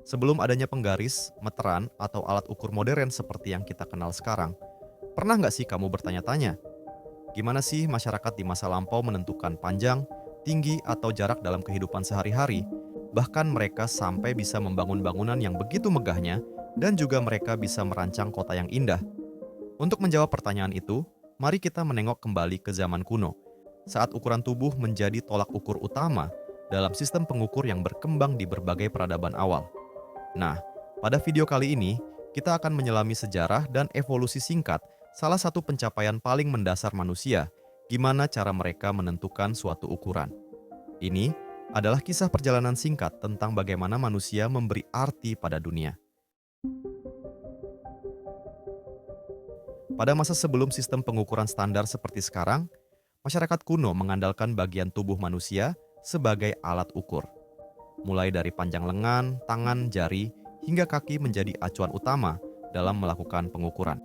Sebelum adanya penggaris, meteran, atau alat ukur modern seperti yang kita kenal sekarang, pernah nggak sih kamu bertanya-tanya, gimana sih masyarakat di masa lampau menentukan panjang, tinggi, atau jarak dalam kehidupan sehari-hari? Bahkan mereka sampai bisa membangun bangunan yang begitu megahnya, dan juga mereka bisa merancang kota yang indah. Untuk menjawab pertanyaan itu, mari kita menengok kembali ke zaman kuno, saat ukuran tubuh menjadi tolak ukur utama dalam sistem pengukur yang berkembang di berbagai peradaban awal. Nah, pada video kali ini, kita akan menyelami sejarah dan evolusi singkat salah satu pencapaian paling mendasar manusia, gimana cara mereka menentukan suatu ukuran. Ini adalah kisah perjalanan singkat tentang bagaimana manusia memberi arti pada dunia. Pada masa sebelum sistem pengukuran standar seperti sekarang, masyarakat kuno mengandalkan bagian tubuh manusia sebagai alat ukur. Mulai dari panjang lengan, tangan, jari, hingga kaki menjadi acuan utama dalam melakukan pengukuran.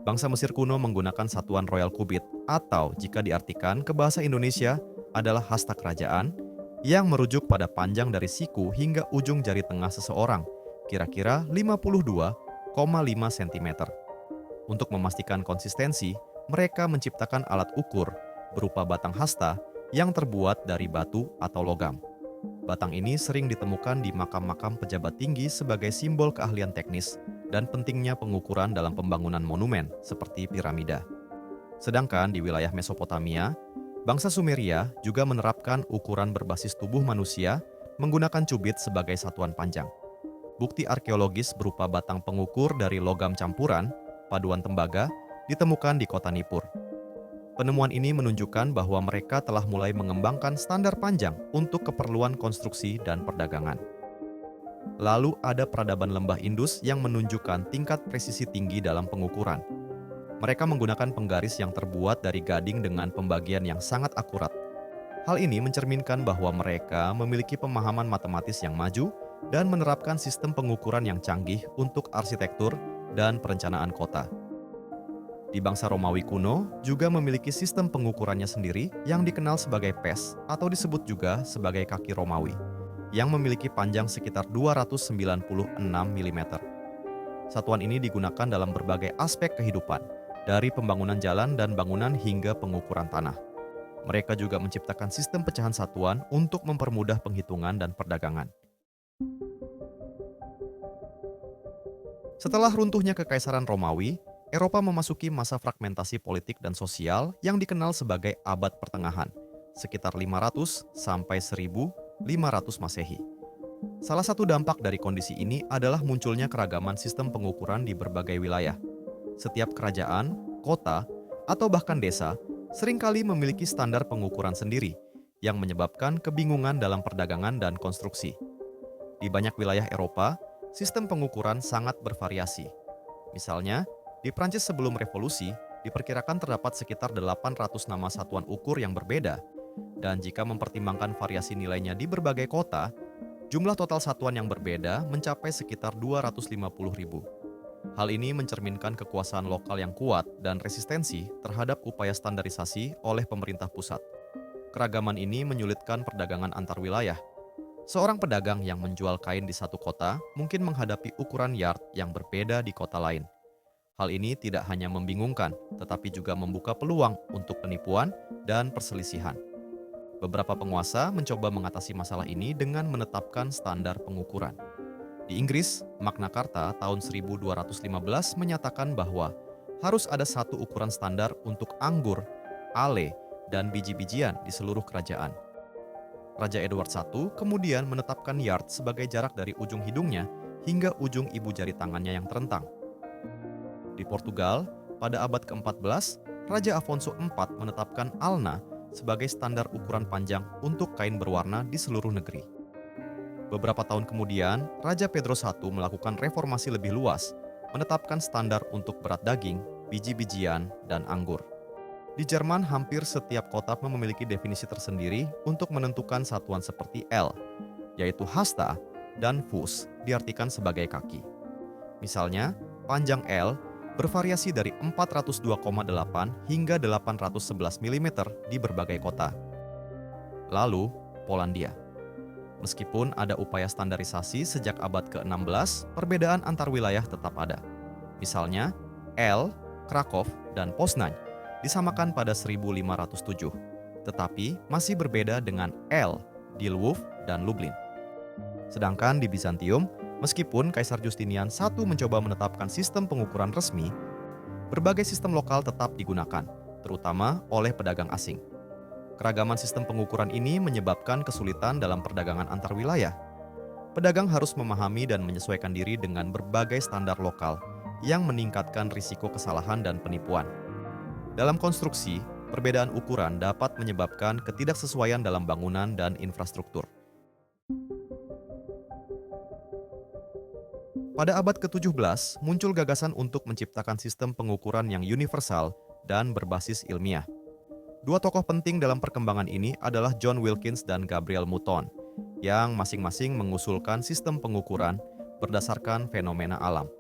Bangsa Mesir kuno menggunakan satuan royal cubit atau jika diartikan ke bahasa Indonesia adalah hasta kerajaan yang merujuk pada panjang dari siku hingga ujung jari tengah seseorang, kira-kira 52,5 cm. Untuk memastikan konsistensi, mereka menciptakan alat ukur berupa batang hasta yang terbuat dari batu atau logam. Batang ini sering ditemukan di makam-makam pejabat tinggi sebagai simbol keahlian teknis dan pentingnya pengukuran dalam pembangunan monumen seperti piramida. Sedangkan di wilayah Mesopotamia, bangsa Sumeria juga menerapkan ukuran berbasis tubuh manusia menggunakan cubit sebagai satuan panjang. Bukti arkeologis berupa batang pengukur dari logam campuran, paduan tembaga, ditemukan di kota Nippur. Penemuan ini menunjukkan bahwa mereka telah mulai mengembangkan standar panjang untuk keperluan konstruksi dan perdagangan. Lalu ada peradaban lembah Indus yang menunjukkan tingkat presisi tinggi dalam pengukuran. Mereka menggunakan penggaris yang terbuat dari gading dengan pembagian yang sangat akurat. Hal ini mencerminkan bahwa mereka memiliki pemahaman matematis yang maju dan menerapkan sistem pengukuran yang canggih untuk arsitektur dan perencanaan kota. Di bangsa Romawi kuno juga memiliki sistem pengukurannya sendiri yang dikenal sebagai pes atau disebut juga sebagai kaki Romawi, yang memiliki panjang sekitar 296 mm. Satuan ini digunakan dalam berbagai aspek kehidupan, dari pembangunan jalan dan bangunan hingga pengukuran tanah. Mereka juga menciptakan sistem pecahan satuan untuk mempermudah penghitungan dan perdagangan. Setelah runtuhnya Kekaisaran Romawi, Eropa memasuki masa fragmentasi politik dan sosial yang dikenal sebagai Abad Pertengahan, sekitar 500 sampai 1500 Masehi. Salah satu dampak dari kondisi ini adalah munculnya keragaman sistem pengukuran di berbagai wilayah. Setiap kerajaan, kota, atau bahkan desa seringkali memiliki standar pengukuran sendiri yang menyebabkan kebingungan dalam perdagangan dan konstruksi. Di banyak wilayah Eropa, sistem pengukuran sangat bervariasi. Misalnya, di Prancis sebelum revolusi, diperkirakan terdapat sekitar 800 nama satuan ukur yang berbeda, dan jika mempertimbangkan variasi nilainya di berbagai kota, jumlah total satuan yang berbeda mencapai sekitar 250.000. Hal ini mencerminkan kekuasaan lokal yang kuat dan resistensi terhadap upaya standarisasi oleh pemerintah pusat. Keragaman ini menyulitkan perdagangan antar wilayah. Seorang pedagang yang menjual kain di satu kota mungkin menghadapi ukuran yard yang berbeda di kota lain. Hal ini tidak hanya membingungkan, tetapi juga membuka peluang untuk penipuan dan perselisihan. Beberapa penguasa mencoba mengatasi masalah ini dengan menetapkan standar pengukuran. Di Inggris, Magna Carta tahun 1215 menyatakan bahwa harus ada satu ukuran standar untuk anggur, ale, dan biji-bijian di seluruh kerajaan. Raja Edward I kemudian menetapkan yard sebagai jarak dari ujung hidungnya hingga ujung ibu jari tangannya yang terentang. Di Portugal, pada abad ke-14, Raja Afonso IV menetapkan alna sebagai standar ukuran panjang untuk kain berwarna di seluruh negeri. Beberapa tahun kemudian, Raja Pedro I melakukan reformasi lebih luas, menetapkan standar untuk berat daging, biji-bijian, dan anggur. Di Jerman, hampir setiap kota memiliki definisi tersendiri untuk menentukan satuan seperti L, yaitu hasta, dan Fuß diartikan sebagai kaki. Misalnya, panjang L bervariasi dari 402,8 hingga 811 mm di berbagai kota. Lalu, Polandia. Meskipun ada upaya standarisasi sejak abad ke-16, perbedaan antar wilayah tetap ada. Misalnya, L, Krakow, dan Poznań disamakan pada 1507, tetapi masih berbeda dengan L di Lwów dan Lublin. Sedangkan di Bizantium, meskipun Kaisar Justinian I mencoba menetapkan sistem pengukuran resmi, berbagai sistem lokal tetap digunakan, terutama oleh pedagang asing. Keragaman sistem pengukuran ini menyebabkan kesulitan dalam perdagangan antar wilayah. Pedagang harus memahami dan menyesuaikan diri dengan berbagai standar lokal yang meningkatkan risiko kesalahan dan penipuan. Dalam konstruksi, perbedaan ukuran dapat menyebabkan ketidaksesuaian dalam bangunan dan infrastruktur. Pada abad ke-17, muncul gagasan untuk menciptakan sistem pengukuran yang universal dan berbasis ilmiah. Dua tokoh penting dalam perkembangan ini adalah John Wilkins dan Gabriel Mouton, yang masing-masing mengusulkan sistem pengukuran berdasarkan fenomena alam.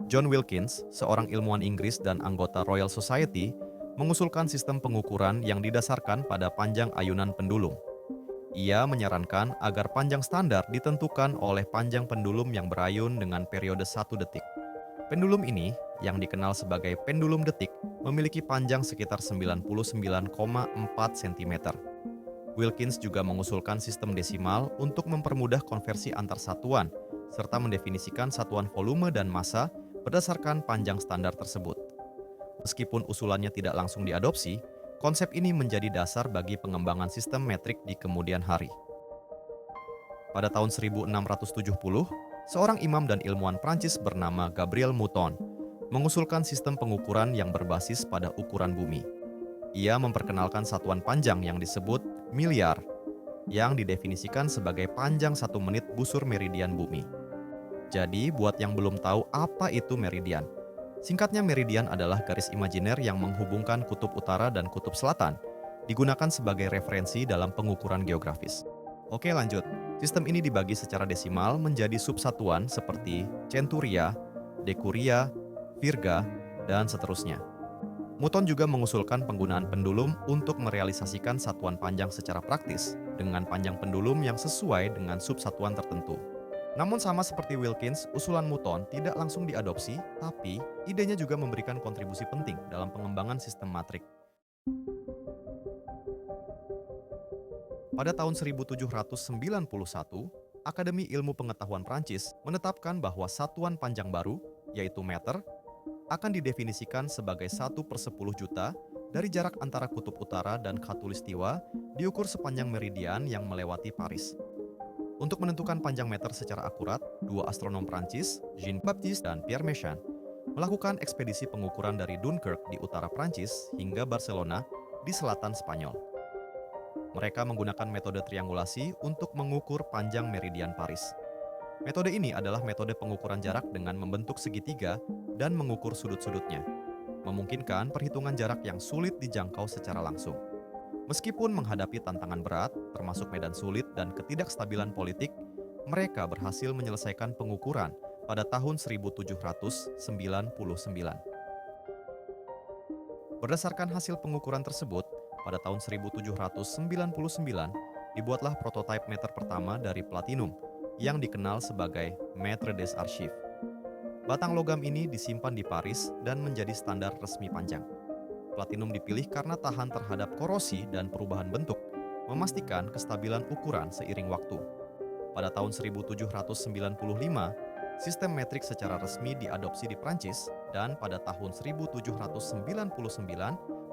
John Wilkins, seorang ilmuwan Inggris dan anggota Royal Society, mengusulkan sistem pengukuran yang didasarkan pada panjang ayunan pendulum. Ia menyarankan agar panjang standar ditentukan oleh panjang pendulum yang berayun dengan periode 1 detik. Pendulum ini, yang dikenal sebagai pendulum detik, memiliki panjang sekitar 99,4 cm. Wilkins juga mengusulkan sistem desimal untuk mempermudah konversi antar satuan, serta mendefinisikan satuan volume dan massa berdasarkan panjang standar tersebut. Meskipun usulannya tidak langsung diadopsi, konsep ini menjadi dasar bagi pengembangan sistem metrik di kemudian hari. Pada tahun 1670, seorang imam dan ilmuwan Prancis bernama Gabriel Mouton mengusulkan sistem pengukuran yang berbasis pada ukuran bumi. Ia memperkenalkan satuan panjang yang disebut miliar, yang didefinisikan sebagai panjang 1 menit busur meridian bumi. Jadi, buat yang belum tahu apa itu meridian, singkatnya meridian adalah garis imajiner yang menghubungkan kutub utara dan kutub selatan, digunakan sebagai referensi dalam pengukuran geografis. Oke, lanjut. Sistem ini dibagi secara desimal menjadi subsatuan seperti centuria, decuria, virga, dan seterusnya. Mouton juga mengusulkan penggunaan pendulum untuk merealisasikan satuan panjang secara praktis dengan panjang pendulum yang sesuai dengan subsatuan tertentu. Namun sama seperti Wilkins, usulan Mouton tidak langsung diadopsi, tapi idenya juga memberikan kontribusi penting dalam pengembangan sistem matrik. Pada tahun 1791, Akademi Ilmu Pengetahuan Prancis menetapkan bahwa satuan panjang baru, yaitu meter, akan didefinisikan sebagai 1/10 juta dari jarak antara kutub utara dan khatulistiwa diukur sepanjang meridian yang melewati Paris. Untuk menentukan panjang meter secara akurat, dua astronom Prancis, Jean-Baptiste dan Pierre Méchain, melakukan ekspedisi pengukuran dari Dunkirk di utara Prancis hingga Barcelona di selatan Spanyol. Mereka menggunakan metode triangulasi untuk mengukur panjang meridian Paris. Metode ini adalah metode pengukuran jarak dengan membentuk segitiga dan mengukur sudut-sudutnya, memungkinkan perhitungan jarak yang sulit dijangkau secara langsung. Meskipun menghadapi tantangan berat, termasuk medan sulit dan ketidakstabilan politik, mereka berhasil menyelesaikan pengukuran pada tahun 1799. Berdasarkan hasil pengukuran tersebut, pada tahun 1799 dibuatlah prototipe meter pertama dari platinum yang dikenal sebagai Mètre des Archives. Batang logam ini disimpan di Paris dan menjadi standar resmi panjang. Platinum dipilih karena tahan terhadap korosi dan perubahan bentuk, memastikan kestabilan ukuran seiring waktu. Pada tahun 1795, sistem metrik secara resmi diadopsi di Prancis dan pada tahun 1799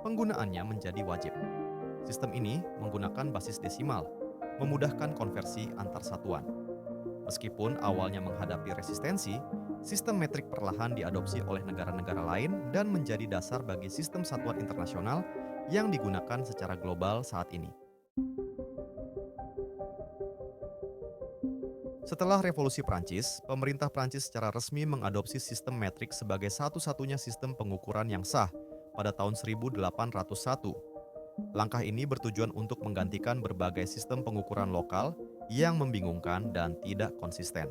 penggunaannya menjadi wajib. Sistem ini menggunakan basis desimal, memudahkan konversi antar satuan. Meskipun awalnya menghadapi resistensi, sistem metrik perlahan diadopsi oleh negara-negara lain dan menjadi dasar bagi sistem satuan internasional yang digunakan secara global saat ini. Setelah Revolusi Prancis, pemerintah Prancis secara resmi mengadopsi sistem metrik sebagai satu-satunya sistem pengukuran yang sah pada tahun 1801. Langkah ini bertujuan untuk menggantikan berbagai sistem pengukuran lokal yang membingungkan dan tidak konsisten.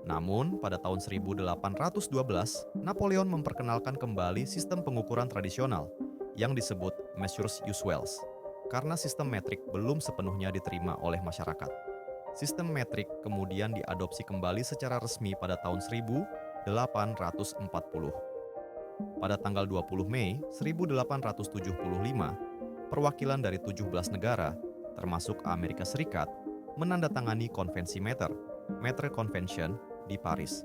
Namun, pada tahun 1812, Napoleon memperkenalkan kembali sistem pengukuran tradisional yang disebut Measures Usuels. karena sistem metrik belum sepenuhnya diterima oleh masyarakat. Sistem metrik kemudian diadopsi kembali secara resmi pada tahun 1840. Pada tanggal 20 Mei 1875, perwakilan dari 17 negara, termasuk Amerika Serikat, menandatangani konvensi meter, Metre Convention, di Paris.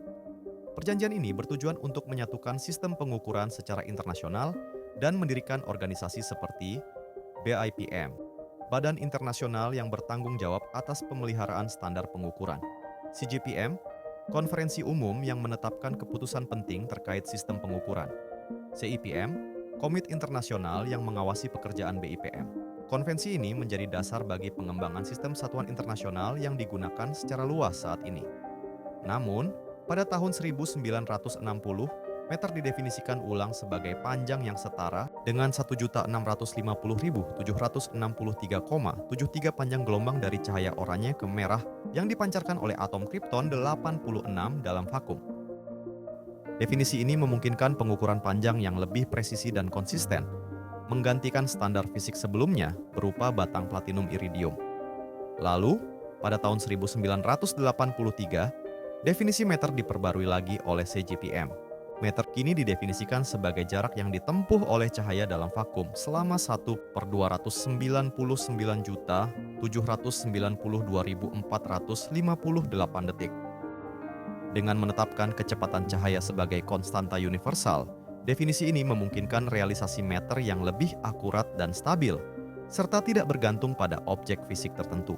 Perjanjian ini bertujuan untuk menyatukan sistem pengukuran secara internasional dan mendirikan organisasi seperti BIPM, Badan Internasional yang bertanggung jawab atas pemeliharaan standar pengukuran; CGPM, Konferensi Umum yang menetapkan keputusan penting terkait sistem pengukuran; CIPM, Komite Internasional yang mengawasi pekerjaan BIPM. Konvensi ini menjadi dasar bagi pengembangan sistem satuan internasional yang digunakan secara luas saat ini. Namun, pada tahun 1960, meter didefinisikan ulang sebagai panjang yang setara dengan 1.650.763,73 panjang gelombang dari cahaya oranye ke merah yang dipancarkan oleh atom kripton 86 dalam vakum. Definisi ini memungkinkan pengukuran panjang yang lebih presisi dan konsisten, menggantikan standar fisik sebelumnya berupa batang platinum iridium. Lalu, pada tahun 1983, definisi meter diperbarui lagi oleh CGPM. Meter kini didefinisikan sebagai jarak yang ditempuh oleh cahaya dalam vakum selama 1/299.792.458 detik. Dengan menetapkan kecepatan cahaya sebagai konstanta universal, definisi ini memungkinkan realisasi meter yang lebih akurat dan stabil, serta tidak bergantung pada objek fisik tertentu.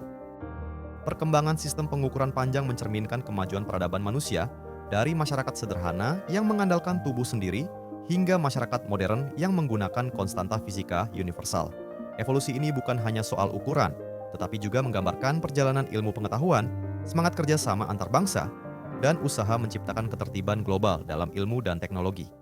Perkembangan sistem pengukuran panjang mencerminkan kemajuan peradaban manusia, dari masyarakat sederhana yang mengandalkan tubuh sendiri hingga masyarakat modern yang menggunakan konstanta fisika universal. Evolusi ini bukan hanya soal ukuran, tetapi juga menggambarkan perjalanan ilmu pengetahuan, semangat kerjasama antar bangsa, dan usaha menciptakan ketertiban global dalam ilmu dan teknologi.